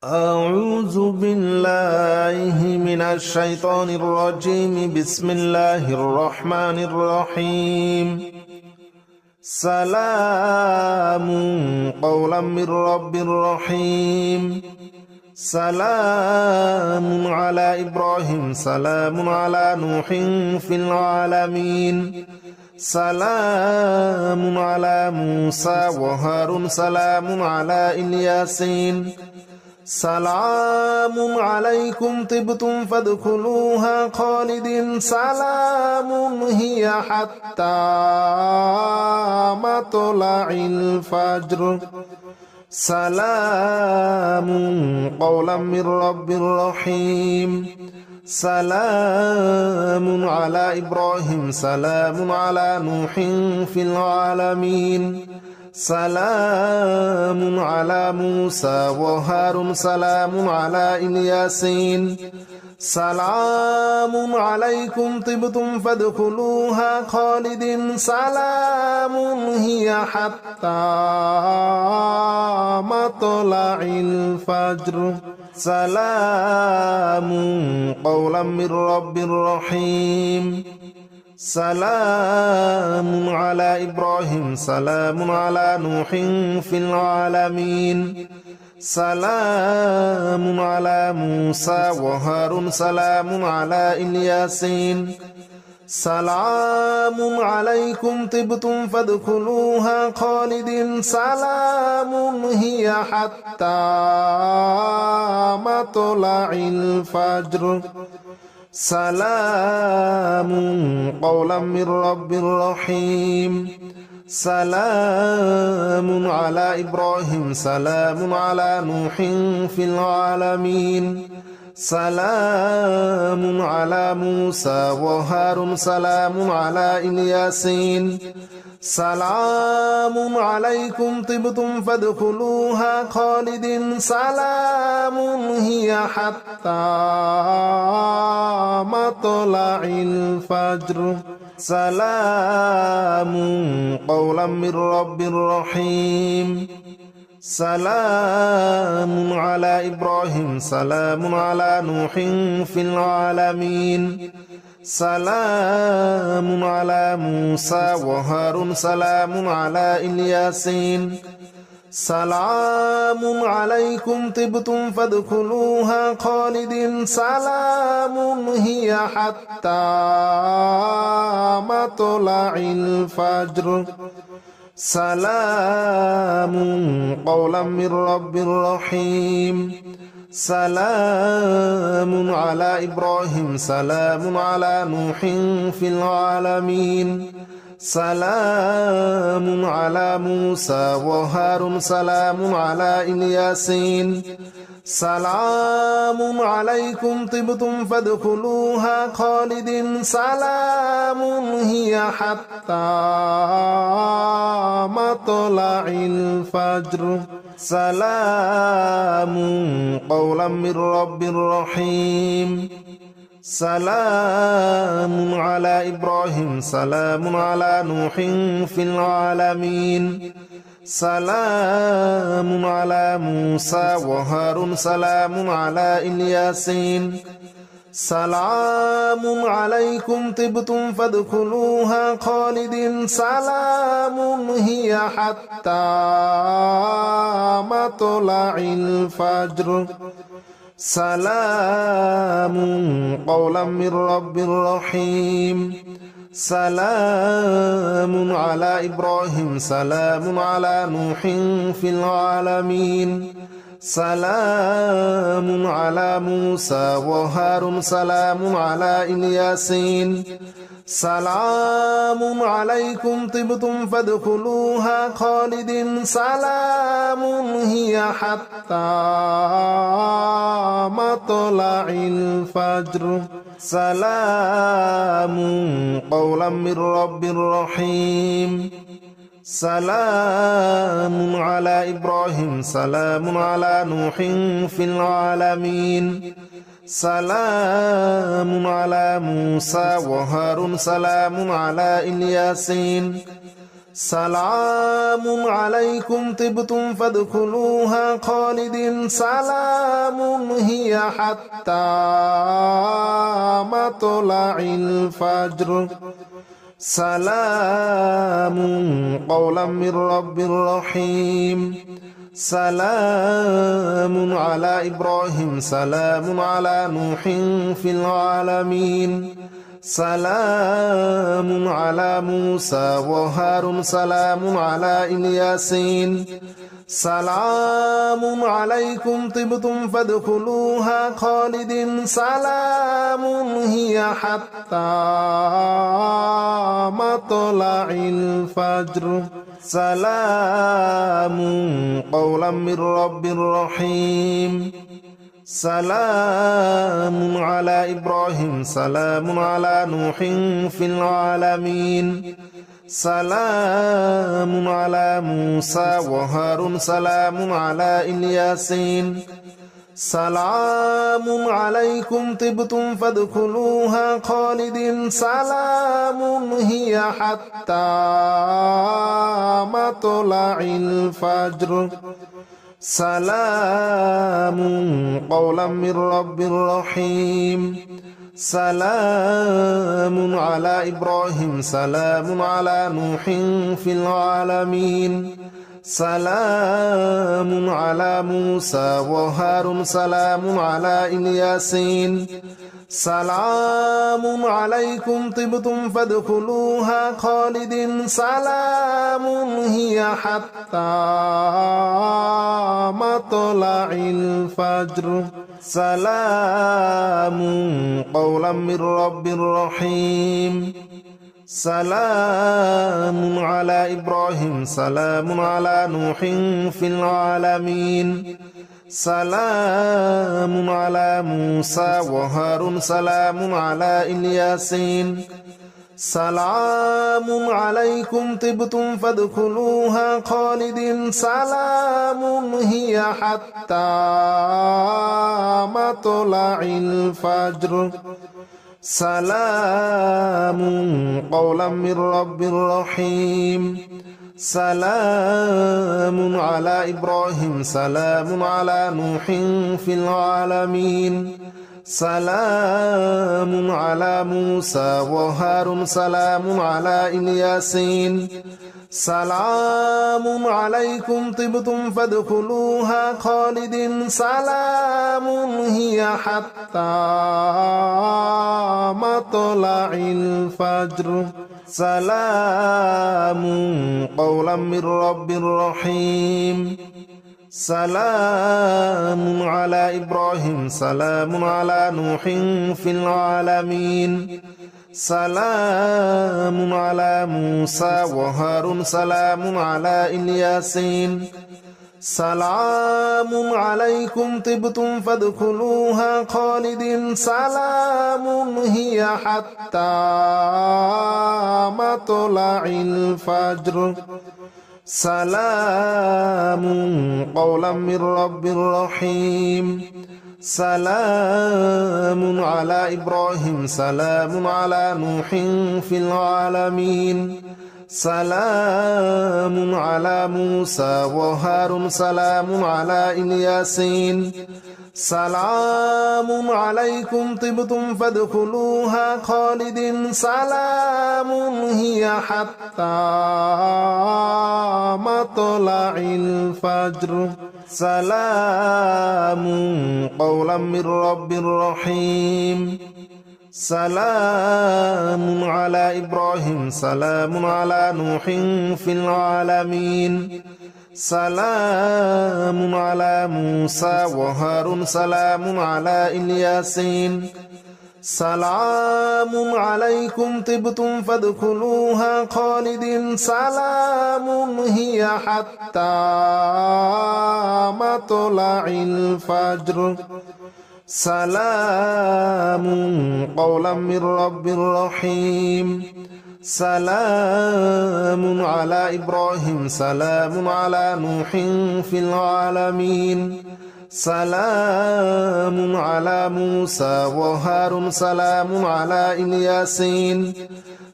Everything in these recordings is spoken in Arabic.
أعوذ بالله من الشيطان الرجيم. بسم الله الرحمن الرحيم. سلام قولا من رب رحيم. سلام على إبراهيم. سلام على نوح في العالمين. سلام على موسى وهارون. سلام على الياسين. سلام عليكم طبتم فادخلوها خالدين. سلام هي حتى مطلع الفجر. سلام قولا من رب رحيم. سلام على إبراهيم. سلام على نوح في العالمين. سلام على موسى وهارون. سلام على الياسين. سلام عليكم طبتم فادخلوها خالدين. سلام هي حتى مطلع الفجر. سلام قولا من رب رحيم. سلام على إبراهيم. سلام على نوح في العالمين. سلام على موسى وهارون. سلام على الياسين. سلام عليكم طبتم فادخلوها خالدين. سلام هي حتى مطلع الفجر. سلام قولا من رب رحيم. سلام على إبراهيم. سلام على نوح في العالمين. سلام على موسى وهارون. سلام على الياسين. سلام عليكم طبتم فادخلوها خالدين. سلام هي حتى مطلع الفجر. سلام قولا من رب رحيم. سلام على إبراهيم. سلام على نوح في العالمين. سلام على موسى وهارون. سلام على الياسين. سلام عليكم طبتم فادخلوها خالدين. سلام هي حتى مطلع الفجر. سلام قولا من رب رحيم. سلام على إبراهيم. سلام على نوح في العالمين. سلام على موسى وهارون. سلام على الياسين. سلام عليكم طبتم فادخلوها خالدين. سلام هي حتى مطلع الفجر. سلام قولا من رب رحيم. سلام على إبراهيم. سلام على نوح في العالمين. سلام على موسى وهارون. سلام على الياسين. سلام عليكم طبتم فادخلوها خالدين. سلام هي حتى مطلع الفجر. سلام قولا من رب رحيم. سلام على إبراهيم. سلام على نوح في العالمين. سلام على موسى وهارون. سلام على الياسين. سلام عليكم طبتم فادخلوها خالدين. سلام هي حتى مطلع الفجر. سلام قولا من رب رحيم. سلام على إبراهيم. سلام على نوح في العالمين. سلام على موسى وهارون. سلام على الياسين. سلام عليكم طبتم فادخلوها خالدين سلام هي حتى مطلع الفجر سلام قولا من رب رحيم سلام على إبراهيم سلام على نوح في العالمين سلام على موسى وهارون سلام على الياسين سلام عليكم طبتم فادخلوها خالدين سلام هي حتى مطلع الفجر سلام قولا من رب رحيم سلام على إبراهيم سلام على نوح في العالمين سلام على موسى وهارون سلام على الياسين سلام عليكم طبتم فادخلوها خالدين سلام هي حتى مطلع الفجر سلام قولا من رب رحيم سلام على إبراهيم سلام على نوح في العالمين سلام على موسى وهارون سلام على الياسين سلام عليكم طبتم فادخلوها خالدين سلام هي حتى مطلع الفجر سلام قولا من رب رحيم سلام على إبراهيم سلام على نوح في العالمين سلام على موسى وهارون سلام على الياسين سلام عليكم طبتم فادخلوها خالدين سلام هي حتى مطلع الفجر سلام قولا من رب رحيم سلام على إبراهيم سلام على نوح في العالمين سلام على موسى وهارون سلام على الياسين سلام عليكم طبتم فادخلوها خالدين سلام هي حتى مطلع الفجر سلام قولا من رب رحيم سلام على إبراهيم سلام على نوح في العالمين سلام على موسى وهارون سلام على الياسين سلام عليكم طبتم فادخلوها خالدين سلام هي حتى مطلع الفجر سلام قولا من رب رحيم سلام على إبراهيم سلام على نوح في العالمين سلام على موسى وهارون سلام على الياسين سلام عليكم طبتم فادخلوها خالدين سلام هي حتى مطلع الفجر سلام قولا من رب رحيم سلام على إبراهيم سلام على نوح في العالمين سلام على موسى وهارون سلام على الياسين سلام عليكم طبتم فادخلوها خالدين سلام هي حتى مطلع الفجر سلام قولا من رب رحيم سلام على إبراهيم سلام على نوح في العالمين سلام على موسى وهارون سلام على الياسين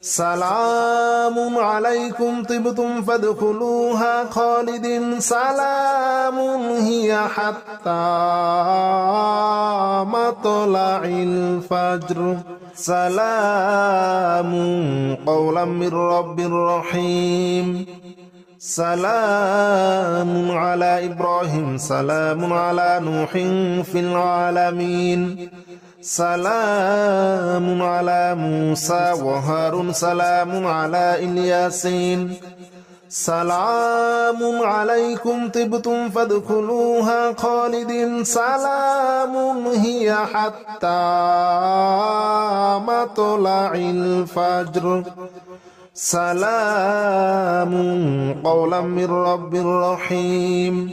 سلام عليكم طبتم فادخلوها خالدين سلام هي حتى مطلع الفجر سلام قولا من رب رحيم سلام على إبراهيم سلام على نوح في العالمين سلام على موسى وهارون سلام على الياسين سلام عليكم طبتم فادخلوها خالدين سلام هي حتى مطلع الفجر سلام قولا من رب رحيم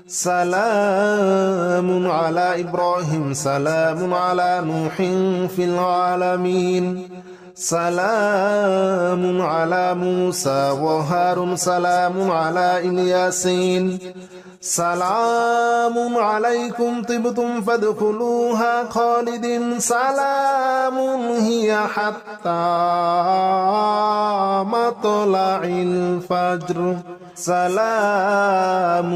سلام على إبراهيم سلام على نوح في العالمين سلام على موسى وهارون سلام على الياسين سلام عليكم طبتم فادخلوها خالدين سلام هي حتى مطلع الفجر سلام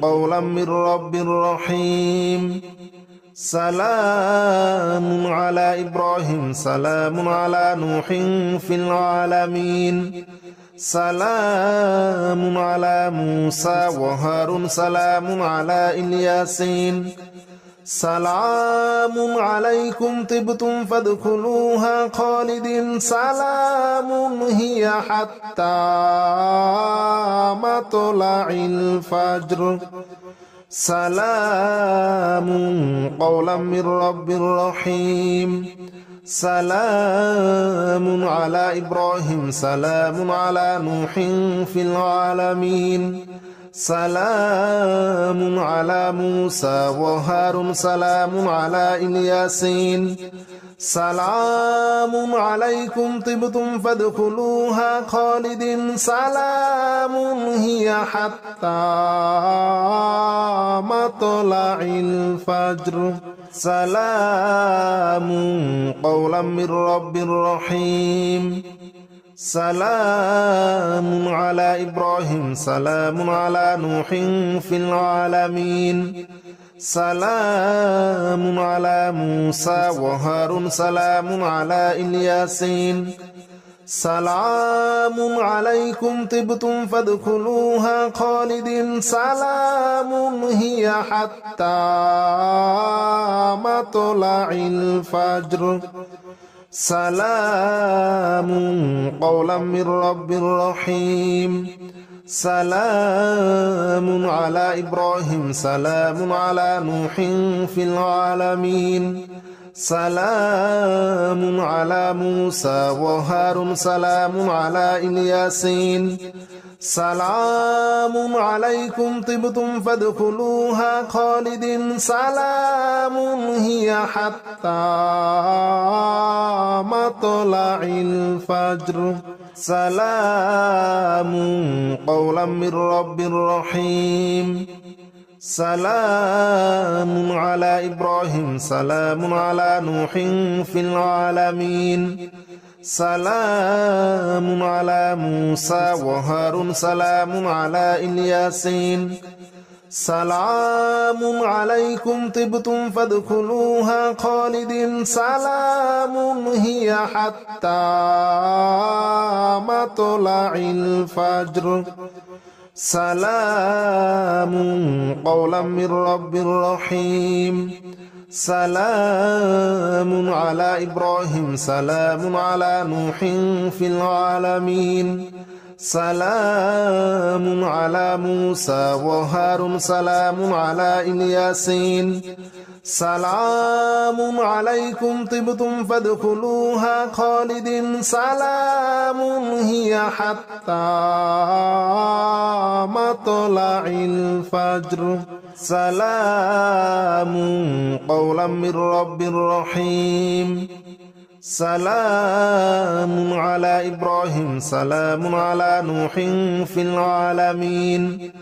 قولا من رب رحيم سلام على إبراهيم سلام على نوح في العالمين سلام على موسى وهارون سلام على الياسين سلام عليكم طبتم فادخلوها خالدين سلام هي حتى مطلع الفجر سلام قولا من رب رحيم سلام على إبراهيم سلام على نوح في العالمين سلام على موسى وهارون سلام على الياسين سلام عليكم طبتم فادخلوها خالدين سلام هي حتى مطلع الفجر سلام قولا من رب رحيم سلام على إبراهيم سلام على نوح في العالمين سلام على موسى وهارون سلام على الياسين سلام عليكم طبتم فادخلوها خالدين سلام هي حتى مطلع الفجر سلام قولا من رب رحيم سلام على إبراهيم سلام على نوح في العالمين سلام على موسى وهارون سلام على الياسين سلام عليكم طبتم فادخلوها خالدين سلام هي حتى مطلع الفجر سلام قولا من رب رحيم سلام على إبراهيم سلام على نوح في العالمين سلام على موسى وهارون سلام على الياسين سلام عليكم طبتم فادخلوها خالدين سلام هي حتى مطلع الفجر سلام قولا من رب رحيم سلام على إبراهيم سلام على نوح في العالمين سلام على موسى وهارون سلام على الياسين سلام عليكم طبتم فادخلوها خالدين سلام هي حتى مطلع الفجر سلام قولا من رب رحيم سلام على إبراهيم سلام على نوح في العالمين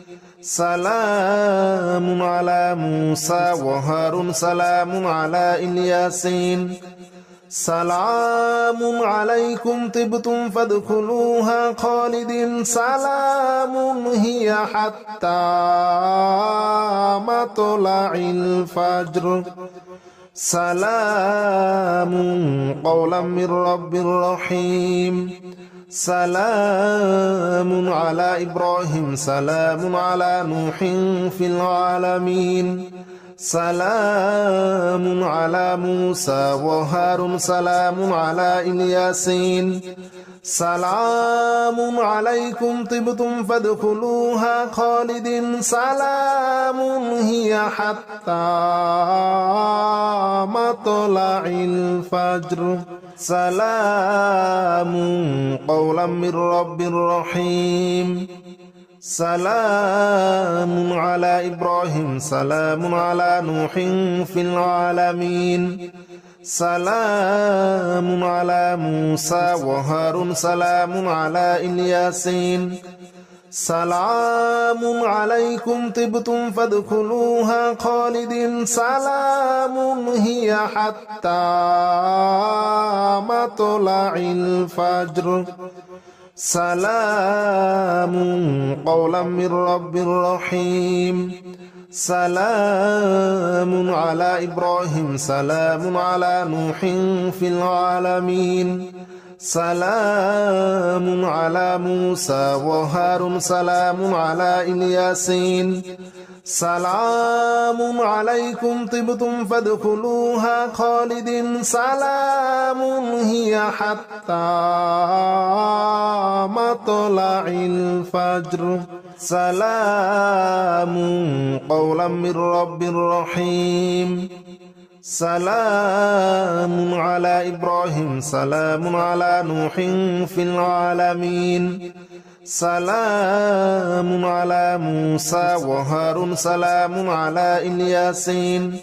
سلام على موسى وهارون سلام على الياسين سلام عليكم طبتم فادخلوها خالدين سلام هي حتى مطلع الفجر سلام قولا من رب رحيم سلام على إبراهيم سلام على نوح في العالمين سلام على موسى وهارون سلام على الياسين سلام عليكم طبتم فادخلوها خالدين سلام هي حتى مطلع الفجر سلام قولا من رب رحيم سلام على إبراهيم سلام على نوح في العالمين سلام على موسى وهارون سلام على الياسين سلام عليكم طبتم فادخلوها خالدين سلام هي حتى مطلع الفجر سلام قولا من رب رحيم سلام على إبراهيم سلام على نوح في العالمين سلام على موسى وهارون سلام على الياسين سلام عليكم طبتم فادخلوها خالدين سلام هي حتى مطلع الفجر سلام قولا من رب رحيم سلام على إبراهيم سلام على نوح في العالمين سلام على موسى وهارون سلام على الياسين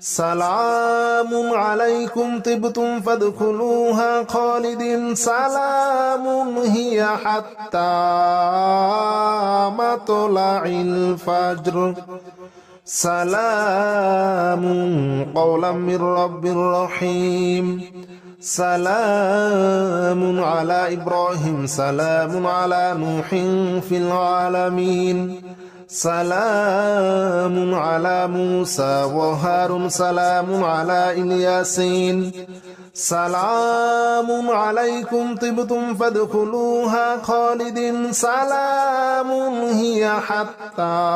سلام عليكم طبتم فادخلوها خالدين سلام هي حتى مطلع الفجر سلام قولا من رب رحيم سلام على إبراهيم سلام على نوح في العالمين سلام على موسى وهارون سلام على الياسين سلام عليكم طبتم فادخلوها خالدين سلام هي حتى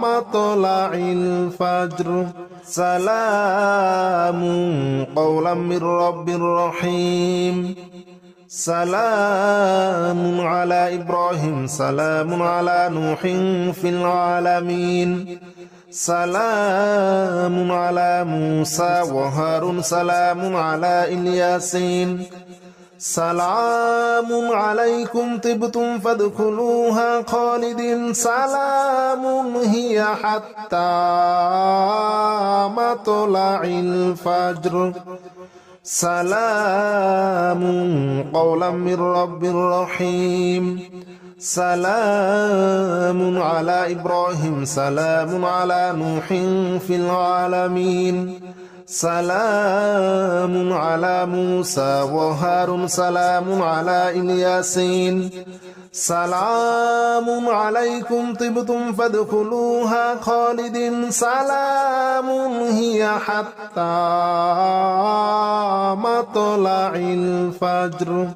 مطلع الفجر سلام قولا من رب رحيم سلام على إبراهيم سلام على نوح في العالمين سلام على موسى وهارون سلام على الياسين سلام عليكم طبتم فادخلوها خالدين سلام هي حتى مطلع الفجر سلام قولا من رب رحيم سلام على إبراهيم سلام على نوح في العالمين سلام على موسى وهارون سلام على الياسين سلام عليكم طبتم فادخلوها خالدين سلام هي حتى مطلع الفجر